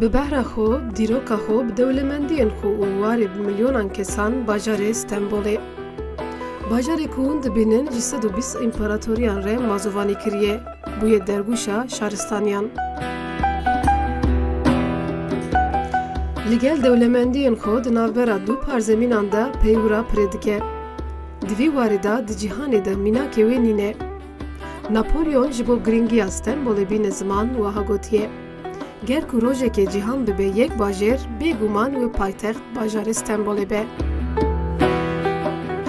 Bi behra xwe, dîroka xwe bi dewlemendiyên xwe û warê bi milyonan kesan bajarê Stenbolê. Bajarê ku hûn dibînin ji 120 împaratoriyan re mazûvanî kiriye, bûye dergûşa şaristaniyan. Li gel dewlemendiyên xwe di navbera du parzemînan de peywira pirê dike. Di vî warê de di cîhanê de mînakê wê nîne. Napolyon ji bo giringiya Stenbolê bîne ziman wiha gotiye. Ger ku rojekê cîhan bibe yek bajêr, bêguman wê paytext bajarê Stenbolê be.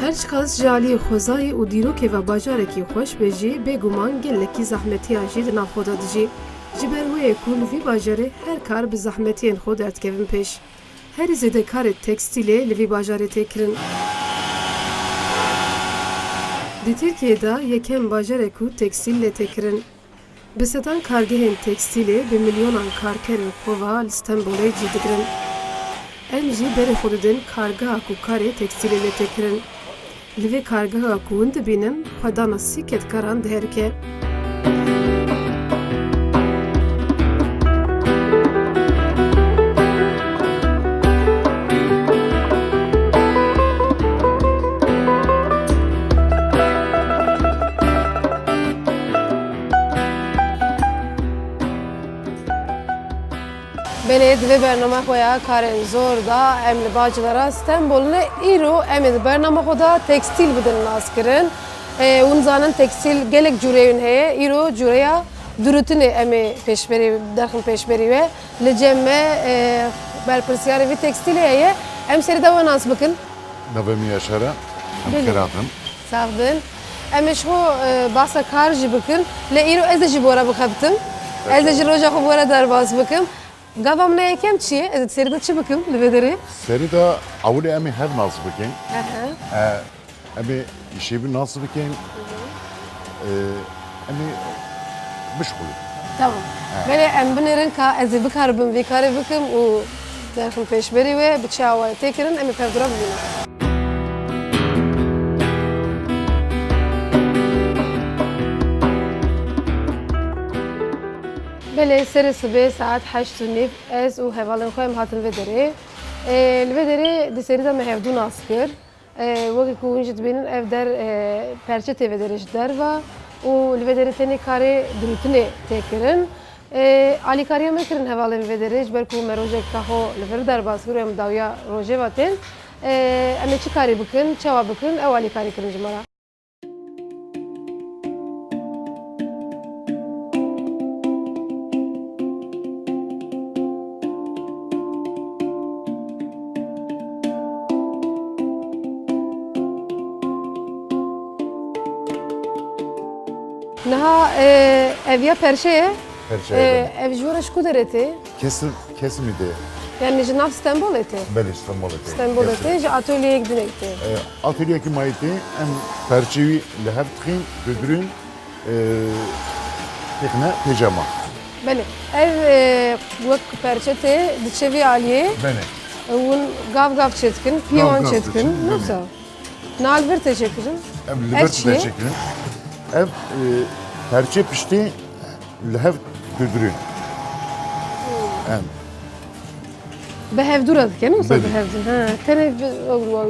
Her çi qas ji aliyê xwezayê û dîrokê ve bajarekî xweş be jî bêguman gelekî zehmetiyan jî di nav xwe de dijî. Ji ber wê ku li vî bajarê her kar bi zehmetiyên xwe derdikevin pêş. Herî zêdekarê tekstîlê li vî bajarê tê kirin. Di Tirkiyeyê yekem bajarek ku tekstîl lê tê kirin. Bi sedan kargehên tekstîlê bi milyonan karkerên xwe ve li Stenbolê cî digirin. Em jî berê xwe didin kargeha ku karê tekstîlê lê tê kirin. Li vê kargeha ku hûn dibînin, xwedana sî ketkaran diherike. Belê divê bername xwe ya karên zor da em li bacılara Stenbolê îro em ê di bername xwe da tekstîl bidin naskirin. Hûn zanin tekstîl gelek cûreyên heye, îro cûreya durutinê em ê pêşberî derxin pêşberî we. Li cem me berpirsyarê vî tekstîlê heye, em serî de we nas bikin. Navê min Yaşar e, em kiratin. Sağ bin. Em ê ji xwe basa kar jî bikin. Lê îro ez de jî bora bixebitim. Ez de ji roja xwe bora derbas bikim. Gava min yekem çi ye? Ez serî de çi bikim li vê derê? Serî de ewlê em ê hev nas bikin. Em ê îşevî nas bikin. Em ê bişxulin. Tamam. Belê em binêrin ka ez ê bikaribim vê karê bikim û derxin pêşberî wê bi çawa tê kirin em ê pevdura bibînin. Belê serê sibê saet 8:30 ez û hevalên xwe em hatin vê derê. Li vê derê di serî de me hevdû nas kir. Wekî ku hûn jî dibînin ev der perçe tê vê derê ji derve û li vê derê tenê karê dirûtinê tê kirin. Alîkariya me kirin hevalên vê derê ji ber ku me rojek ka xwe li vir derbas kir û em dawiya rojê ve tên. Em ê çi karî bikin, çawa bikin, ew alîkarî kirin ji me re. Niha ev ya perçe ye, ev ji we re ji ku derê tê? Kesimî de. Yani ji nav Stenbolê tê? Belê Stenbolê tê. Stenbolê tê ji atölyeyek dinek tê. Atölyekî mayî tê em perçevî li hev dixîn, didurîn têxine pêjama. Belê. Ev wek perçe tê diçe vî aliyê. Belê. Hûn gav çêdikin, pîvan çêdikin. Nasıl? Nal vir tê çêkirin? Em li vir tê çêkirin. Ev perçe piştî li hev didurîn. Bi hevdûra dike, ne bi hevdûr? Tenê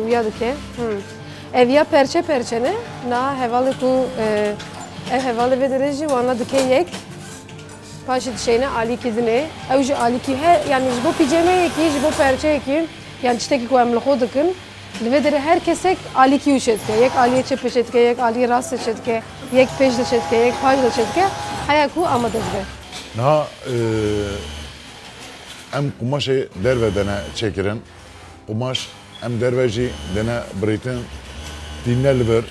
wiya dike. Ev ya perçe ne? Na hevalê ku ev hevalê vê derê jî wana dike yek. Paşê dişeyne alîkî dinê. Ew jî alîkî he yani ji bo pîcemeyekî, ji bo perçeyekî yani tiştekî ku em li xwe dikin. Li vê derê her kesek alîkî û çêdike. Yek aliyê çê pêşê dike, yek aliyê rast çêdike, yek pêş de çêdike, yek paş da çêdike. Heya ku amade dibe. Niha em qumaşê derve dene çêkirin. Qumaş em derve jî dene birîtin, dîne li vir.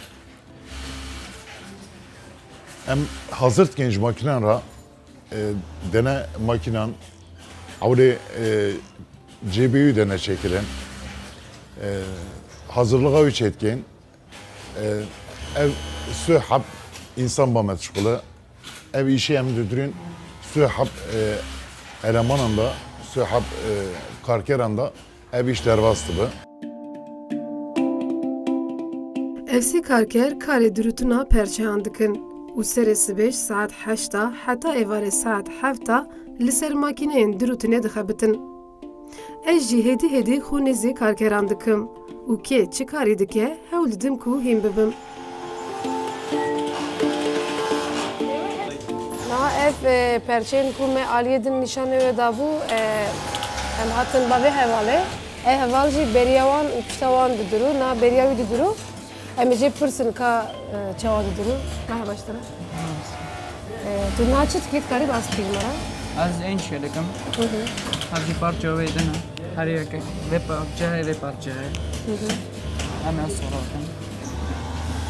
Em hazır dikin ji makînan re dene makînan ewlê cêbîyû dene çêkirin. Hazırlığa üç etkin. Ev sühab insan bamet şkulu. Ev işi em düdürün sühab elemanında, sühab karkeranda ev iş dervastı bu. Evsî karker karê dirûtina perçeyan dikin û serê sibêj saet 8 heta êvarê saet 7 li ser makîneyên dirûtinê dixebitin. Ez jî hêdî xwe nêzê karkeran dikim û kê çi karî dike hewl didim ku hîn bibim. Ev perçeyên ku me aliyê din nîşanê wê dabû em hatin bavê hevalê. Ev heval jî beriya wan û pişta wan didirû, na beriya wî didirû. Em ê jê pirsin ka çawa didirû. Merhaba baştara. Tu naçî dikî dikarî bas bikî ji me re? Az این شدکم هرچی پارچه ویدنه هر یک وی پارچه های وی پارچه های همه از سراغم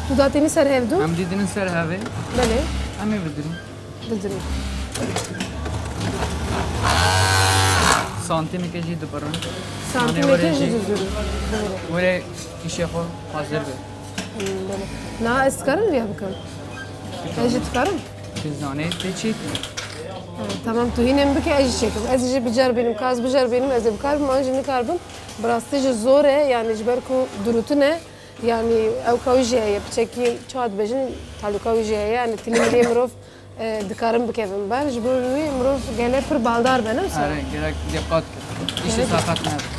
Tu datînî ser hev dû? هم دیدن سر هوی Belê, همه بدریم didirû. سانتیمی که جی دوباره Santimekê jî didirû. وره ایشه خو حاضر بید Belê. Na ez dikarim vêya bikim? Ez jî dikarim? که زانه تی چی Tamam tu hînê bike ez jî çêkim. Ez jî biceribînim, kaz biceribînim, ez ê bikarbim, an jî nikarbim. Bi rastî jî zor e, yani ji ber ku dirûtin e, yani ew ka wî jî heye, piçekî çawa dibêjin, talûka wî jî heye, yani tilî mirov dikarim bikevin ber, ji ber wî mirov gelê pir baldar be, ne wisa? آره گرک دقت کرد ایشه ساقط نداره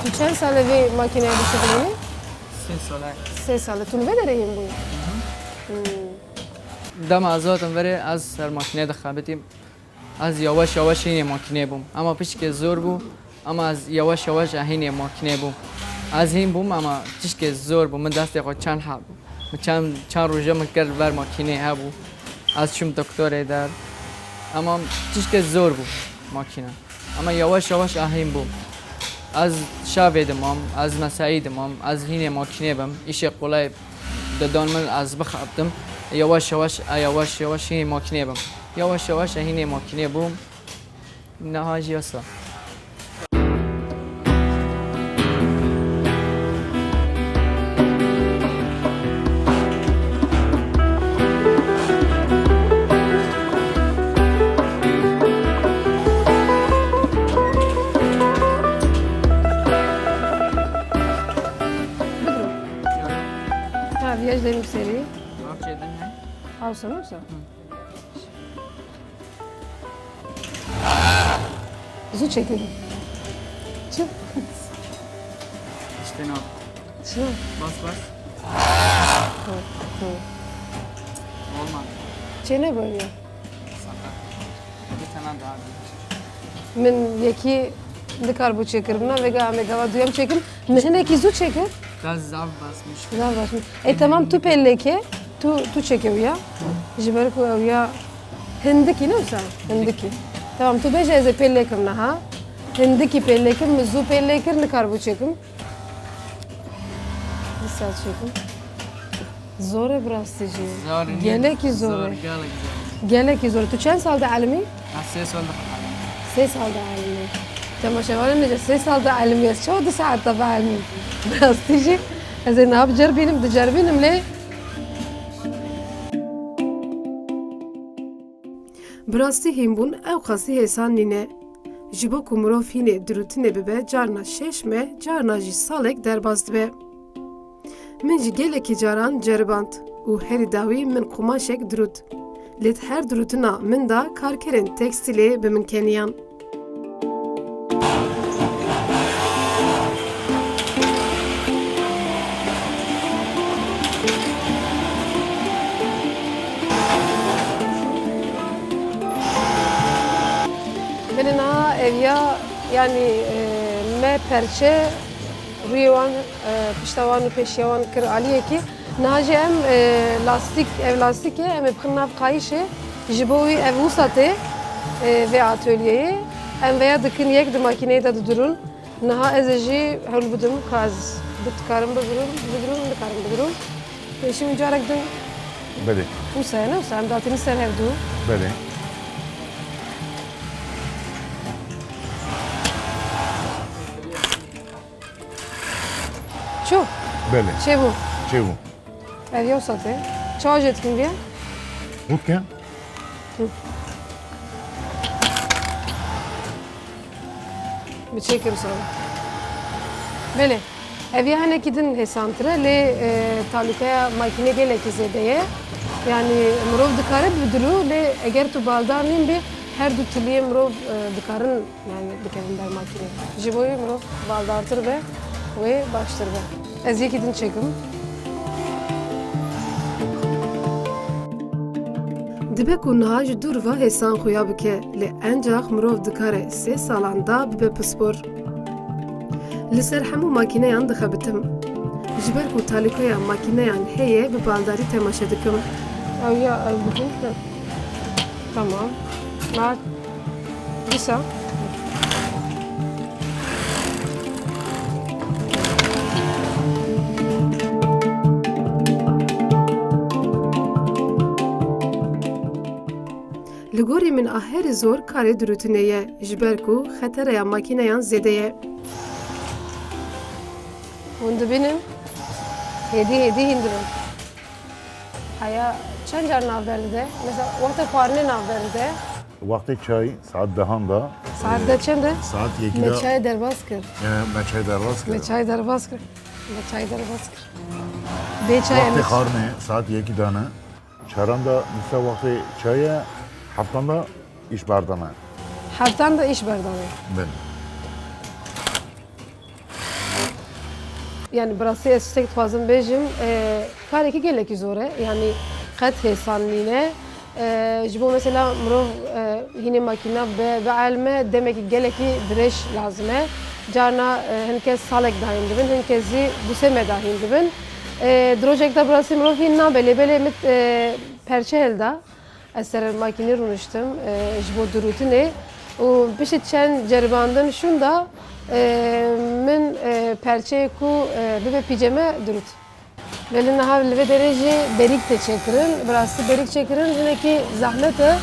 Tu çend salê vê makîneyê dişixînî? 3 ساله 3 sale. Tu li vê derê hîn bûyî? دم ازادم وره از سر ماشینه دخابتیم از یواش یواش این ماشینه بوم اما پیش که زور بو اما از یواش یواش این ماشینه بوم از این بوم اما پیش که زور بو من دست خود چند حال بو من چند روزه من کرد ور ماشینه ها بو از شم دکتر در اما پیش که زور بو ماشینه اما یواش یواش این بوم از شاویدم از مساعدم از این ماشینه بم ایش قلای دادن من از بخابتم yavaş yavaş yine makineye bum. Yavaş yavaş yine makineye bum. Nahacı yasa. Ha, viyaj derim seri. Havsa mı yoksa? Zu çekelim. Çık. İşte ne? Şuna. Bas. Olmadı. Çene böyle. Sakat. Bir tane daha. Min yeki dikar bu çekirim ve gava duyam çekim. Mihne zu çekir. Biraz zav basmış. Zav basmış. Tamam tu pelleke. Tu çekiyor ya. Jiber ku ya. Hindiki ne olsa? Hindiki. Tamam tu beş eze pellekim naha. Hindiki pellekim, mizu pellekim ne kar bu çekim. Bir saat çekim. Zor e brastici. Gele ki zor. Gele ki zor. Tu çen salda alimi? Ses oldu. 3 salda alimi. Tamam şevalim nece 3 salda alimi yas. Ço 2 saat da alimi. Brastici. Ez ne yapcar benim dicar benim le. Birastî hînbûn ew qasî hêsan nîne. Ji bo ku mirov hînê dirûtinê bibe carna 6 me, carna jî salek derbas dibe. Min jî gelekî caran ceriband û herî dawî min qumaşek dirût. Lê her dirûtina min da karkerên tekstîlê bi min keniyan. Benina evya yani me perçe rüyavan piştavan peşyavan kır aliye ki naje em lastik ev lastik em bkhnav qayşe jibowi ev usate ve atölyeye em veya dikin yek de makineye de durun naha ezeji hol budum kaz bitkarım budurun budurun şimdi jarak dun Belê. usayna usam datini ser hevdu Belê. Çu Belê. şey bu Çê bû? ev usate çawa jetkin diye Hûtke? بتشكر صراحة. بله. أبي هنا كده هسانترة ل تعلقها ماكينة جل كزدية Yani mirov dikare bidru le eğer tu baldar nin bir her du tiliye mirov dikarın yani dikerin der makine. Jiboyu mirov baldartır be ve baştır be. Ez yekidin çekim. Dibe ku niha ji dûr ve hêsan xuya bike lê encaq mirov dikare 3 salan da bibe pispor. Li ser hemû makîneyan dixebitim. Ji ber ku talîkoya makîneyan heye bi baldarî temaşe dikim. Ew ya ew bikin. Tamam. Ma dîsa. Li gorî min a herî zor karê dirûtinê ye ji ber ku xetereya makîneyan zêde ye. Hûn dibînin hêdî hindirin. Haya çend car navberli de? Mesela wexta xwarinê navberli de? Vakti çay saat 10'da. Saat de çend e? Saat 2'de. Me çay derbas kir. Me çay dervaz Me kır. çay derbas kir. Me çay derbas kir. Bê çay Vakti emin. karne saat 2'de. Çaranda mesela vakti çaya haftanda iş bardana. Heftan da iş berdanê. Ben. Yani burası ez tek dixwazim bêjim karekî gelekî zor e. Yani qet hêsan nîne. Ji bo mesela mirov hînê makîna bi elme demekî gelekî dirêj lazim e. Carna hinkes salek dahîn dibin, hinkes jî dûseme dahîn dibin. Dirojek da burası mirov hîn nabe lêbelê mit perçe helda. Ez ser makînê rûniştim ji bo dirûtinê. û piştî çend ceribandin şûn da min perçeyê ku bibe pîceme dirût. Velin niha li vê derê jî berîk tê çêkirin. Birastî berîk çêkirin jinekî zehmet e.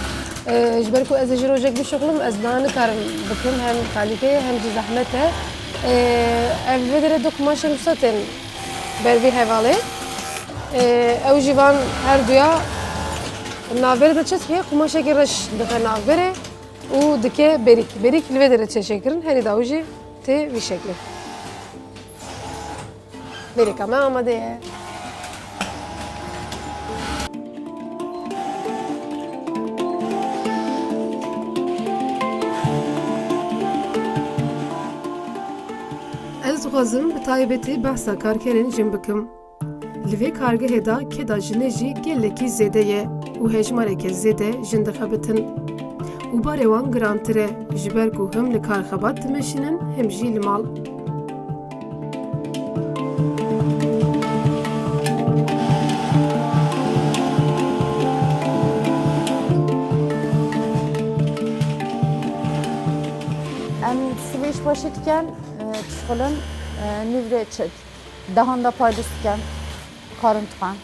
Ji ber ku ez ê ji rojek bişuxlim ez niha nikarim bikim hem kalîteyê hem jî zehmet e. Ev vê derê du kumaşên wisa tên ber vê hevalê. Ew jî van her duya navberê de çeskiye kumaşekî reş dixe navberê û dike berîk. Berîk li vê derê çêşekirin herî daw jî tê vî şeklê. Berîka me amade ye. Ez dixwazim bi taybetî behsa karkerên jin bikim. Li vê kargehê da keda jinê jî gelekî zêde ye û hejmareke zêde jin dixebitin. û barê wan girantir e ji ber ku him li karxebat dimeşînin hem jî li mal. Em sivêj başî dikin tişxilin nîvrê çek. Dehanda paydûs dikin karin dixin.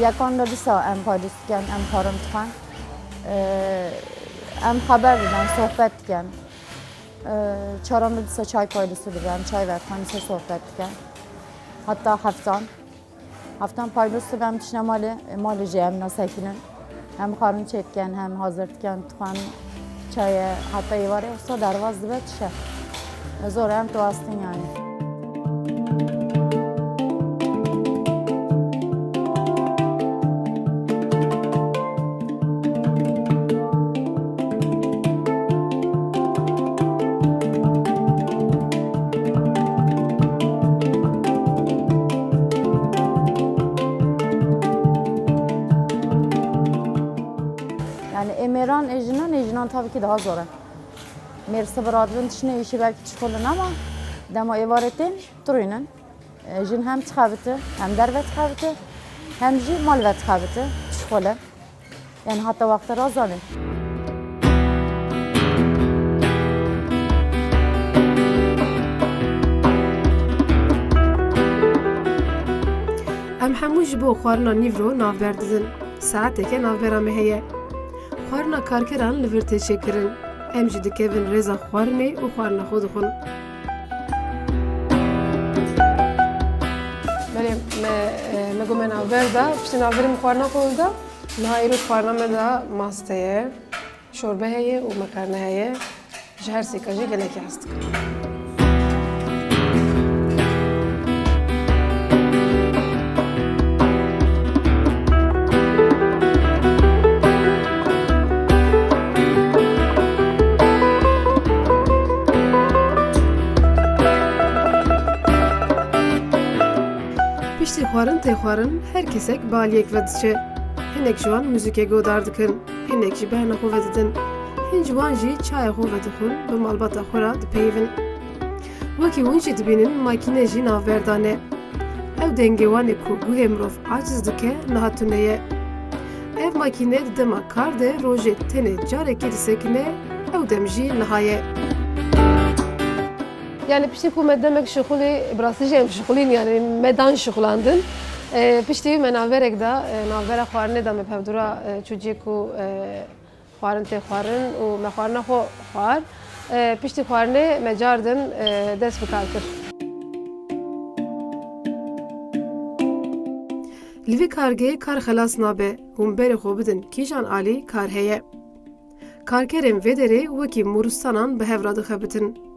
Yekan da dîsa em paydûs dikin em karin dixin. Em xeber didin, sohbet dikin. Çaran da dîsa çay paydûsû dibin, çay vedixin, dîsa sohbet dikin. Hatta heftan paydûs dibin tişne malê jî em nasekinin. Hem karin çêdikin, hem hazır dikin dixin çayê heta êvarê wisa dervaz dibe tişe. Zor em tu astin yani. Yani emeran ejinan tabii ki daha zor. Mersi biradın tişne işi belki çıkılın ama dema evaretin duruyunun. Jin hem tıkabıtı, hem derve tıkabıtı, hem jî malve tıkabıtı çıkılın. Yani hatta vakti razalın. Em hemû ji bo xwarina nîvro navber didin. Saeteke navbera me heye. Xwarina karkeran li vir tê çêkirin. Em jî dikevin rêza xwarinê û xwarina xwe dixwin. Belê me got me navber da, piştî navberê min xwarina xwe da, niha îro xwarina me da maste ye, şorbe heye û mekarne heye. Ji her sêka jî gelekî hez dikim. xwarin tê xwarin her kesek baliyek ve diçe. Hinek ji wan müzikê godar dikin, hinek jî behna xwe vedidin. Hin ji wan jî çaya xwe vedixwin, bi malbata xwe re dipeyivin. Wekî hûn jî dibînin makîne jî navberdan e. Ew dengê wanê ku guhê mirov aciz dike niha tune ye. Ev makîne di dema kar de rojê tenê carekê disekine, ew dem jî niha ye. Yani piştî ku me demek şixulê, birastî jî em şixulîn yani medan şixulandin. Piştî me naverek da, navbera xwarinê da me pevdura çûcî ku xwarin tê xwarin û me xwarina xwe xwar. Piştî xwarinê me cardin dest bi kar kir. Li vî kargê kar xelas nabe, hûn berê xwe bidin kîjan alî kar heye. Karkerên vê derê wekî moristanan bi hev re dixebitin.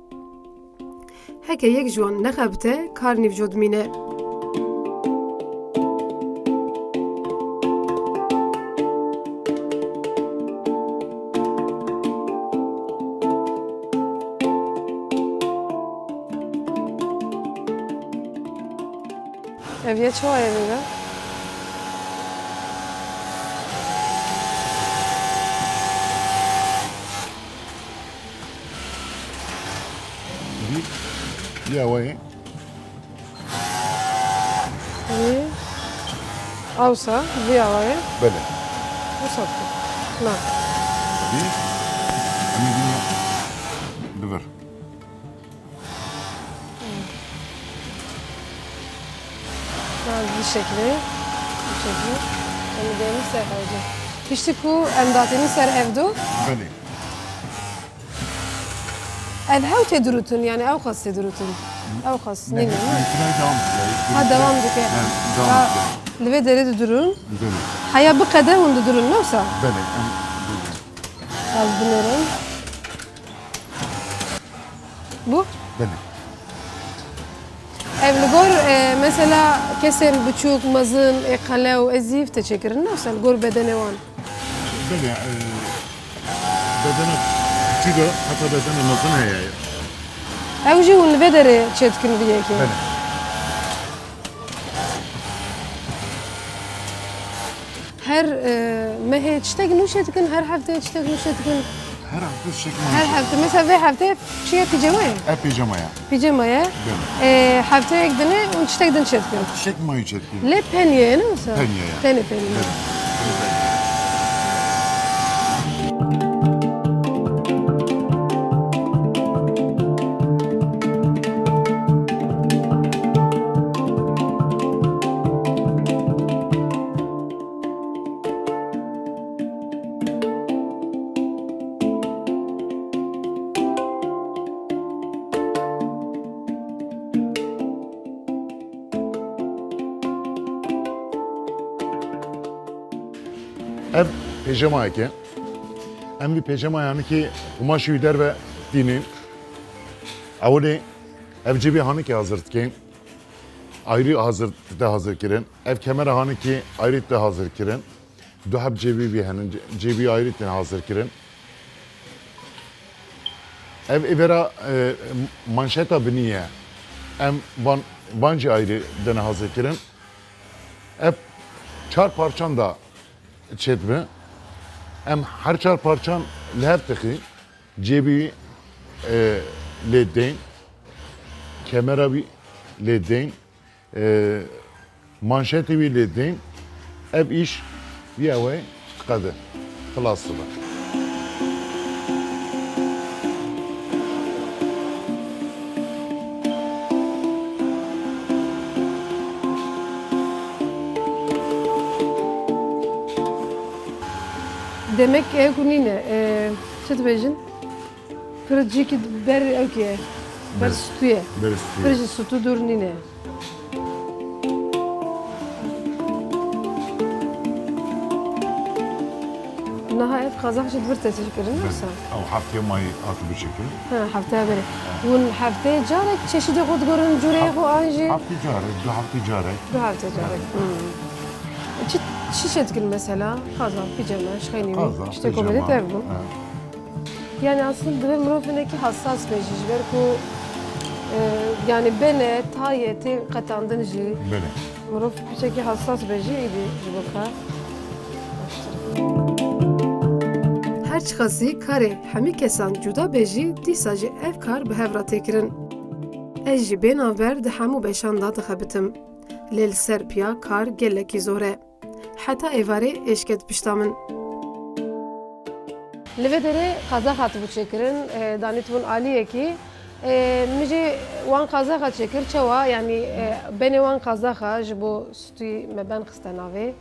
Heke yek ji wan nexebite, kar nîvco dimîne. Ev ye çawa evê ve? Ya wayê Wî awsa vî awa ye? belê. Wisa dike? Na. Bî em ê bîne divir. Na vî şeklê. Vî şeklê. Em ê dêrnî ser hewce. Piştî ku em datînî ser ev do, Belê. ev hew tê dirûtin yani ew xas tê dirûtin. Ew xas nîne. Mümkün devam dike. Ha devam dike. Devam Ha, dike. li vê derê didurûn. Belê. Heya biqede hûn didurûn ne wisa? Belê. Ez binêrim. Bu? Belê. Ev li gor mesela kesên biçûk, mezin, qelew, ezîv te çêkirin ne wisa li gor bedenê wan? Belê. Bedene çiğ de hatta bedene mezun heye. Ew jî hûn li vê derê çê dikin vî yekê. Belê. Her mehê tiştek nû çê dikin, her hefteyê tiştek nû çê dikin. Her hafta şekil Her hefte mesela vê heftê çiye pijamaya? Hep pijamaya. Pijamaya. Hefteyek dinê û tiştek din çê dikin. Şek mayı çetki. Lê penyê ne wisa? Penyeye. Tenê penyê. Ev pijama ki. Em bir pijama yani ki kumaşı yüder ve dinin. Avli ev cebi hanı ki hazır ki. Ayrı hazır kirin. Ev kemer hanı ki ayrı da hazır kirin. Duhab cebi bir hanın cebi ayrı da hazır kirin. Ev evera manşeta biniye. Em bancı ayrı da hazır kirin. Ev çar parçan da çetme. Em her çar parçan leher tıkı. Cebi ledeyn. Kamera bir ledeyn. Manşeti bir ledeyn. Ev iş bir eve kadı. Kılasıla. Demek ev ku nîne. Çi dibêjin? Pircikî ber ew kê ye? Ber stû ye. Pir ji stû dûr nîne. Niha ev qazaq ji divir te çêkirin wisa? Ew haftaya mayı atı bir şekil. Ha hefteya berê. Hûn hefteyê carek çeşidê xwe digorin cûreyê xwe an jî? Hafta carek, du hafta carek. Du hefte carek. Çi çê dikin mesela? Qazaq, pijama, şixeyniwî. Qazaq, Tiştê komedî pijama. tev bû. Yani aslında divê mirov hinekî hassas be jî ji ber ku yani benê tayê tê qetandin jî Böyle. Morof piçeki hassas beji idi jiboka. Her çıkası kare hemi kesan cuda beji dîsa jî ev kar bi hev re têkirin. Ez jî bênaver di hemû beşan da dixebitim. Lê li ser piya kar gelekî zor e. Heta êvarê eşket pişta min. Li vê derê qeza hatibû çêkirin, danîtibûn aliyekî. Mijê wan qazaxa çêkir çawa yani benê wan qazaxa ji bo stûyê me ben xiste navê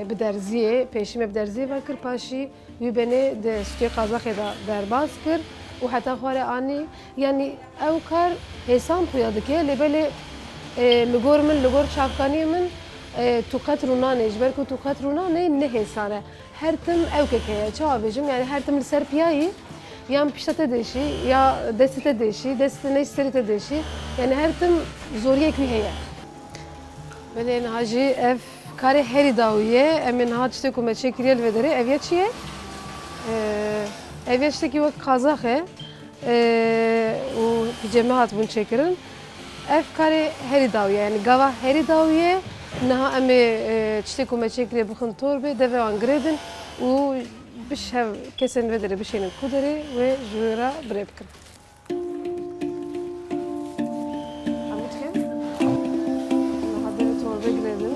bi derziyê pêşî me bi derziyê vekir paşî wî benê di stûyê qazaxê da derbas kir û heta xwarê anî yani ew kar hêsan xuya dike lê belê li gor min li gor çavkaniyê min tu qet rûnanê ji ber ku tu qet rûnanê ne hêsan e her tim ewkek heye çawa bêjim yani her tim li ser piyayî yan pişta te deşî ya destê te deşî destê ne serî te deşî yani her tim zoriyek wî heye. Belê niha jî ev karê herî dawiye em ê niha tiştê ku me çêkiriye li vê derê ev ya çi ye? Ev ya tiştekî wek qazax e û pîceme hatibûn çêkirin. Ev karê herî dawiye yani gava herî dawiye niha em ê tiştê ku me çêkiriye bixin torbê devê wan girêdin û bişev kesên vê derê bişênin ku derê wê ji wê re birê bikin. Hemû dike? Niha devê torbê girêdin.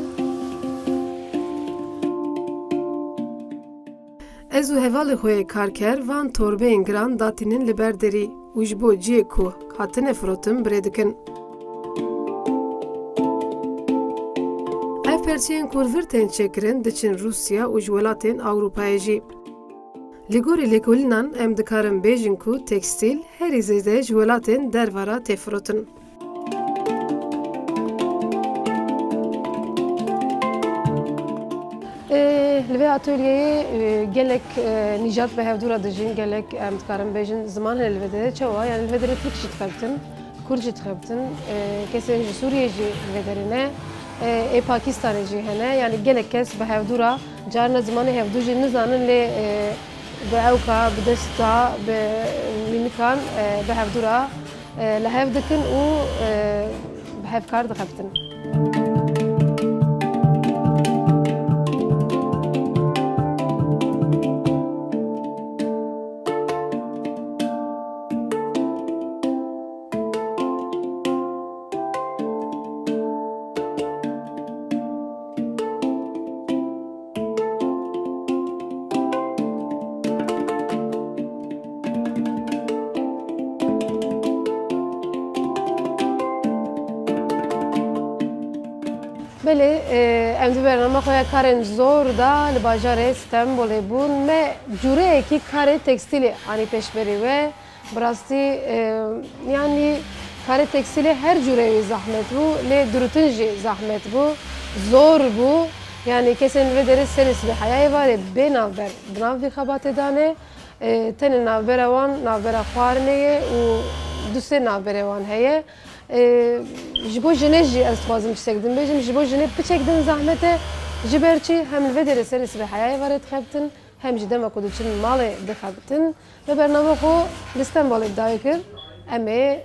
Ez û hevalê xwe yê karker van torbeyên giran datînin li ber derî û ji bo ciyê ku hatine firotin birê dikin. Ev perçeyên ku vir tên çêkirin diçin Rusya û ji welatên Ewropayê jî. Li gorî lêkolînan em dikarin bêjin ku tekstîl herî zêde ji welatên derve re tê firotin. Li vê atölyeyê gelek nîjat bi hevdûra dijîn gelek em dikarin bêjin ziman hene li vê derê çawa yani li vê derê Tirk jî dixebitin, Kurd jî dixebitin, kesên ji Sûriyê jî li vê derê ne, ê Pakistanê jî hene yani gelek kes bi hevdûra carna zimanê hevdû jî nizanin lê bi ewka bi desta bi mînikan bi hevdûra li hev dikin û bi hevkar dixebitin. Belê em di bername xwe ya karên zor da li bajarê Stenbolê bûn me cûreyekî karê tekstîlê anî pêşberî we bi rastî yani karê tekstîlê her cûreyê wî zehmet bû lê durutin jî zehmet bû zor bû yani kesên vê derê serê sibê heyayê varê bê navber di nav vî xebatê danê tenê navbera wan navbera xwarinê ye û du sê navberê wan heye. Ji bo jinê jî ez dixwazim tiştek din bêjim ji bo jinê piçek din zehmete ji ber çi hem li vê derê serê sibê heyayê varê dixebitin hem jî dema ku diçin malê dixebitin ve bername xwe li Stenbolê dayê kir em ê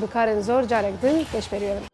bi karên zor carek din pêşberî verin.